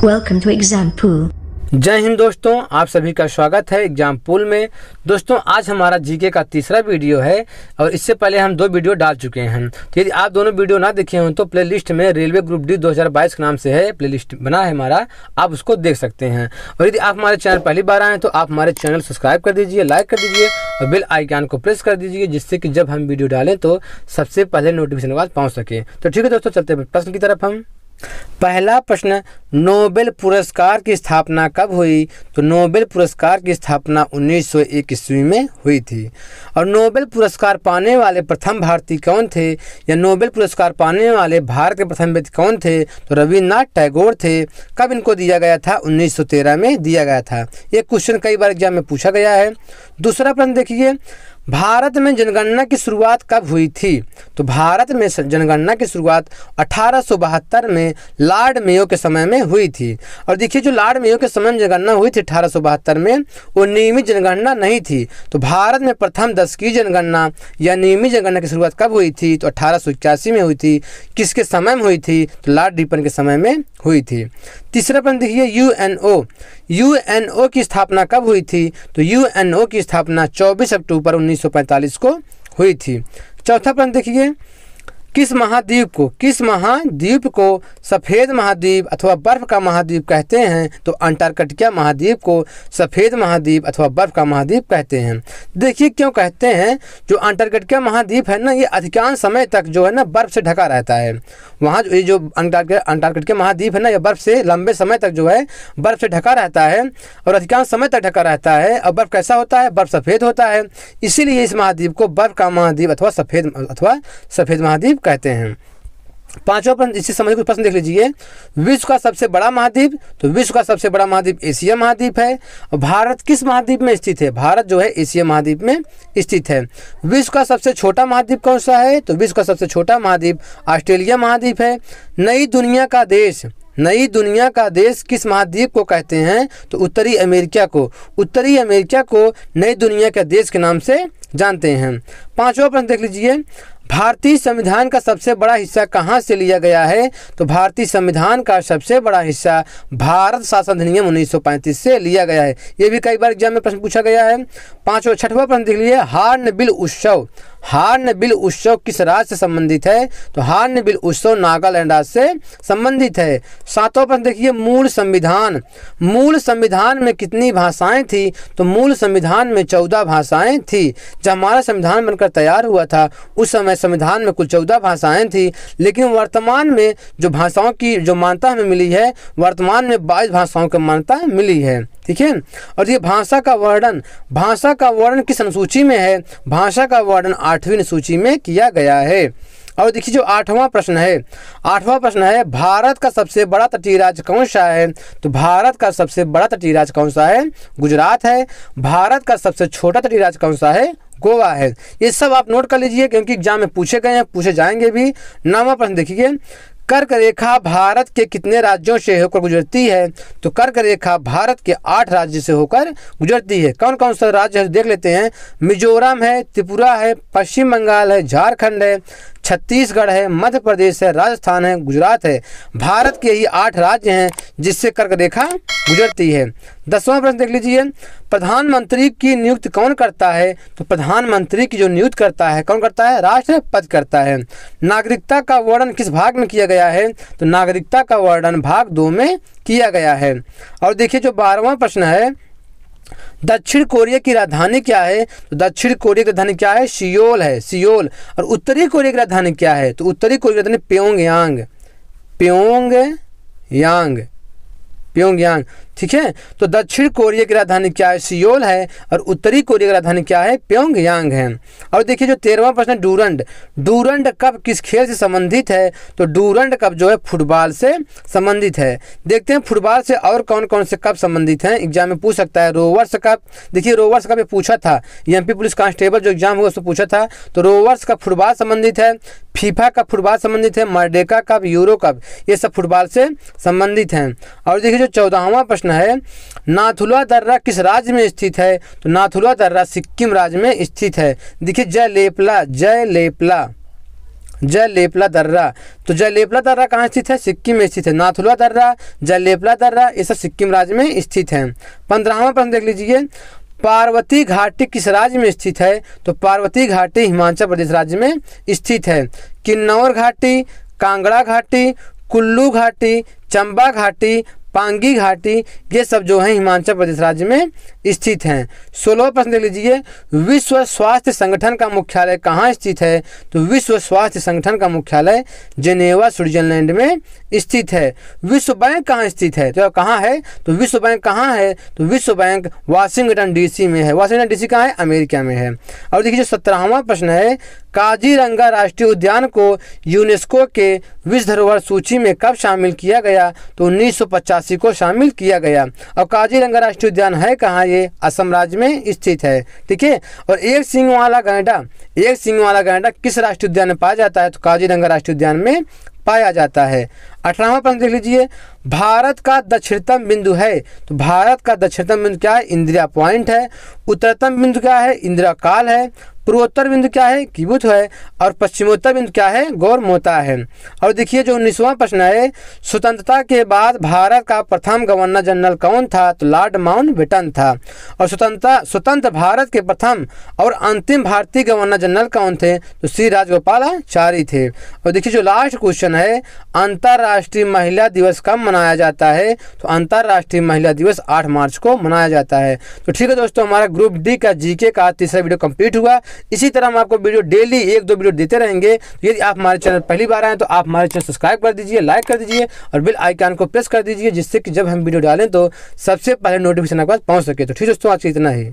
Welcome to Exam Pool. जय हिंद दोस्तों, आप सभी का स्वागत है एग्जाम पूल में। दोस्तों आज हमारा जीके का तीसरा वीडियो है और इससे पहले हम दो वीडियो डाल चुके हैं। तो यदि आप दोनों वीडियो ना देखे हों तो प्लेलिस्ट में रेलवे ग्रुप डी 2022 के नाम से है प्लेलिस्ट बना है हमारा, आप उसको देख सकते हैं। और यदि आप हमारे चैनल पहली बार आएँ तो आप हमारे चैनल सब्सक्राइब कर दीजिए, लाइक कर दीजिए और बेल आइकन को प्रेस कर दीजिए, जिससे कि जब हम वीडियो डालें तो सबसे पहले नोटिफिकेशन आवाज पहुँच सके। तो ठीक है दोस्तों, चलते हैं प्रश्न की तरफ। हम पहला प्रश्न, नोबेल पुरस्कार की स्थापना कब हुई? तो नोबेल पुरस्कार की स्थापना 1901 ईस्वी में हुई थी। और नोबेल पुरस्कार पाने वाले प्रथम भारतीय कौन थे, या नोबेल पुरस्कार पाने वाले भारत के प्रथम व्यक्ति कौन थे? तो रविन्द्रनाथ टैगोर थे। कब इनको दिया गया था? 1913 में दिया गया था। ये क्वेश्चन कई बार एग्जाम में पूछा गया है। दूसरा प्रश्न देखिए, भारत में जनगणना की शुरुआत कब हुई थी? तो भारत में जनगणना की शुरुआत 1872 में लॉर्ड मेयो के समय में हुई थी। और देखिए जो लॉर्ड मेयो के समय में जनगणना हुई थी 1872 में, वो नियमित जनगणना नहीं थी। तो भारत में प्रथम दशकीय जनगणना या नियमित जनगणना की शुरुआत कब हुई थी? तो 1881 में हुई थी। किसके समय में हुई थी? तो लॉर्ड रिपन के समय में हुई थी। तीसरा प्रश्न देखिए, यूएनओ की स्थापना कब हुई थी? तो यूएनओ की स्थापना 24 अक्टूबर 1945 को हुई थी। चौथा प्रश्न देखिए, किस महाद्वीप को सफ़ेद महाद्वीप अथवा बर्फ़ का महाद्वीप कहते हैं? तो अंटार्कटिका महाद्वीप को सफ़ेद महाद्वीप अथवा बर्फ़ का महाद्वीप कहते हैं। देखिए क्यों कहते हैं, जो अंटार्कटिका महाद्वीप है ना, ये अधिकांश समय तक जो है ना बर्फ़ से ढका रहता है। वहाँ जो अंटार्कटिका महाद्वीप है ना, यह बर्फ़ से लंबे समय तक जो है बर्फ़ से ढका रहता है और अधिकांश समय तक ढका रहता है। और बर्फ़ कैसा होता है? बर्फ़ सफ़ेद होता है। इसीलिए इस महाद्वीप को बर्फ़ का महाद्वीप अथवा सफ़ेद महाद्वीप कहते हैं। पांचवा प्रश्न, इससे संबंधित कुछ प्रश्न देख लीजिए। विश्व का सबसे बड़ा महाद्वीप? तो विश्व का सबसे बड़ा महाद्वीप एशिया महाद्वीप है। और भारत किस महाद्वीप में स्थित है? भारत जो है एशिया महाद्वीप में स्थित है। विश्व का सबसे छोटा महाद्वीप कौन सा है? तो विश्व का सबसे छोटा महाद्वीप ऑस्ट्रेलिया महाद्वीप है। नई दुनिया का देश किस महाद्वीप को कहते हैं? तो उत्तरी अमेरिका को नई दुनिया के देश के नाम से जानते हैं। पांचवा प्रश्न देख लीजिए, भारतीय संविधान का सबसे बड़ा हिस्सा कहाँ से लिया गया है? तो भारतीय संविधान का सबसे बड़ा हिस्सा भारत शासन अधिनियम 1935 से लिया गया है। ये भी कई बार एग्जाम में प्रश्न पूछा गया है। छठवां प्रश्न देख लीजिए, हार्नबिल उत्सव किस राज्य से संबंधित है? तो हार्नबिल उत्सव नागालैंड राज्य से संबंधित है। सातवां प्रश्न देखिए, मूल संविधान में कितनी भाषाएं थी? तो मूल संविधान में 14 भाषाएं थी। जब हमारा संविधान बनकर तैयार हुआ था उस समय संविधान में कुल 14 भाषाएं थी, लेकिन वर्तमान में जो भाषाओं की जो मान्यता हमें मिली है, वर्तमान में 22 भाषाओं की मान्यता मिली है। ठीक है। और ये भाषा का वर्णन किस अनुसूची में है? भाषा का वर्णन 8वीं अनुसूची में किया गया है। और देखिए जो आठवां प्रश्न है, भारत का सबसे बड़ा तटीय राज्य कौन सा है? तो भारत का सबसे बड़ा तटीय राज्य कौन सा है? गुजरात है। भारत का सबसे छोटा तटीय राज्य कौन सा है? गोवा है। ये सब आप नोट कर लीजिए क्योंकि एग्जाम में पूछे गए हैं, पूछे जाएंगे भी। 9वां प्रश्न देखिए, कर्क रेखा भारत के कितने राज्यों से होकर गुजरती है? तो कर्क रेखा भारत के 8 राज्य से होकर गुजरती है। कौन कौन सा राज्य है देख लेते हैं। मिजोरम है, त्रिपुरा है, पश्चिम बंगाल है, झारखंड है, छत्तीसगढ़ है, मध्य प्रदेश है, राजस्थान है, गुजरात है। भारत के ही 8 राज्य हैं जिससे कर्क रेखा गुजरती है। 10वां प्रश्न देख लीजिए, प्रधानमंत्री की नियुक्ति कौन करता है? तो प्रधानमंत्री की जो नियुक्ति करता है कौन करता है? राष्ट्रपति करता है। नागरिकता का वर्णन किस भाग में किया गया है? तो नागरिकता का वर्णन भाग 2 में किया गया है। और देखिए जो 12वां प्रश्न है, दक्षिण कोरिया की राजधानी क्या है? तो दक्षिण कोरिया की राजधानी क्या है? सियोल है, सियोल। और उत्तरी कोरिया की राजधानी क्या है? तो उत्तरी कोरिया की राजधानी प्योंगयांग। ठीक है। तो दक्षिण कोरिया की राजधानी क्या है? सियोल है। और उत्तरी कोरिया की राजधानी क्या है? प्योंगयांग है। और देखिए जो 13वां प्रश्न, डूरंड कप किस खेल से संबंधित है? तो डूरंड कप जो है फुटबॉल से संबंधित है। देखते हैं फुटबॉल से और कौन कौन से कप संबंधित हैं, एग्जाम में पूछ सकता है। रोवर्स कप, देखिए रोवर्स कप ये पूछा था, एमपी पुलिस कांस्टेबल जो एग्जाम हुआ उसमें पूछा था। तो रोवर्स कप फुटबॉल संबंधित है। फीफा कप फुटबॉल संबंधित है। मर्डेका कप, यूरो कप, ये सब फुटबॉल से संबंधित हैं। और देखिए जो 14वां प्रश्न है, नाथुला दर्रा किस राज्य में स्थित है? तो नाथुला दर्रा सिक्किम राज्य में स्थित है। देखिए जयलेपला जयलेपला दर्रा। तो जयलेपला दर्रा कहाँ स्थित है? सिक्किम में स्थित है। नाथुला दर्रा, जयलेपला दर्रा, ये सब सिक्किम राज्य में स्थित है। 15वां प्रश्न देख लीजिए, पार्वती घाटी किस राज्य में स्थित है? तो पार्वती घाटी हिमाचल प्रदेश राज्य में स्थित है। किन्नौर घाटी, कांगड़ा घाटी, कुल्लू घाटी, चंबा घाटी, पांगी घाटी, ये सब जो है हिमाचल प्रदेश राज्य में स्थित हैं। 16वां प्रश्न देख लीजिए, विश्व स्वास्थ्य संगठन का मुख्यालय कहाँ स्थित है? तो विश्व स्वास्थ्य संगठन का मुख्यालय जेनेवा स्विट्जरलैंड में स्थित है। विश्व बैंक कहाँ स्थित है? तो कहाँ है? तो विश्व बैंक कहाँ है? तो विश्व बैंक वाशिंगटन डीसी में है। वाशिंगटन डीसी कहाँ है? अमेरिका में है। और देखिए जो 17वां प्रश्न है, काजीरंगा राष्ट्रीय उद्यान को यूनेस्को के विश्व धरोहर सूची में कब शामिल किया गया? तो 1985 को शामिल किया गया। और काजीरंगा राष्ट्रीय उद्यान है कहाँ? ये असम राज्य में स्थित है। ठीक है। और एक सींग वाला गैंडा किस राष्ट्रीय उद्यान में पाया जाता है? तो काजीरंगा राष्ट्रीय उद्यान में पाया जाता है। 18वां प्रश्न देख लीजिए, भारत का दक्षिणतम बिंदु है। तो भारत का दक्षिणतम बिंदु क्या है? इंदिरा पॉइंट है। उत्तरतम बिंदु क्या है? इंदिरा काल है। पूर्वोत्तर बिंदु क्या है? किबुत है। और पश्चिमोत्तर बिंदु क्या है? गौरमोता है। और देखिए जो 19वां प्रश्न है, स्वतंत्रता के बाद भारत का प्रथम गवर्नर जनरल कौन था? तो लॉर्ड माउंटबेटन था। और स्वतंत्र भारत के प्रथम और अंतिम भारतीय गवर्नर जनरल कौन थे? तो श्री राजगोपालाचारी थे। और देखिए जो लास्ट क्वेश्चन है, अंतर्राष्ट्रीय महिला दिवस कब मनाया जाता है? तो अंतर्राष्ट्रीय महिला दिवस 8 मार्च को मनाया जाता है। तो ठीक है दोस्तों, हमारा ग्रुप डी का जीके का तीसरा वीडियो कंप्लीट हुआ। इसी तरह हम आपको वीडियो डेली 1-2 वीडियो देते रहेंगे। यदि आप हमारे चैनल पहली बार आए तो आप हमारे चैनल सब्सक्राइब कर दीजिए, लाइक कर दीजिए और बेल आइकन को प्रेस कर दीजिए, जिससे कि जब हम वीडियो डालें तो सबसे पहले नोटिफिकेशन आपके पास पहुंच सके। तो ठीक है दोस्तों, आज इतना ही।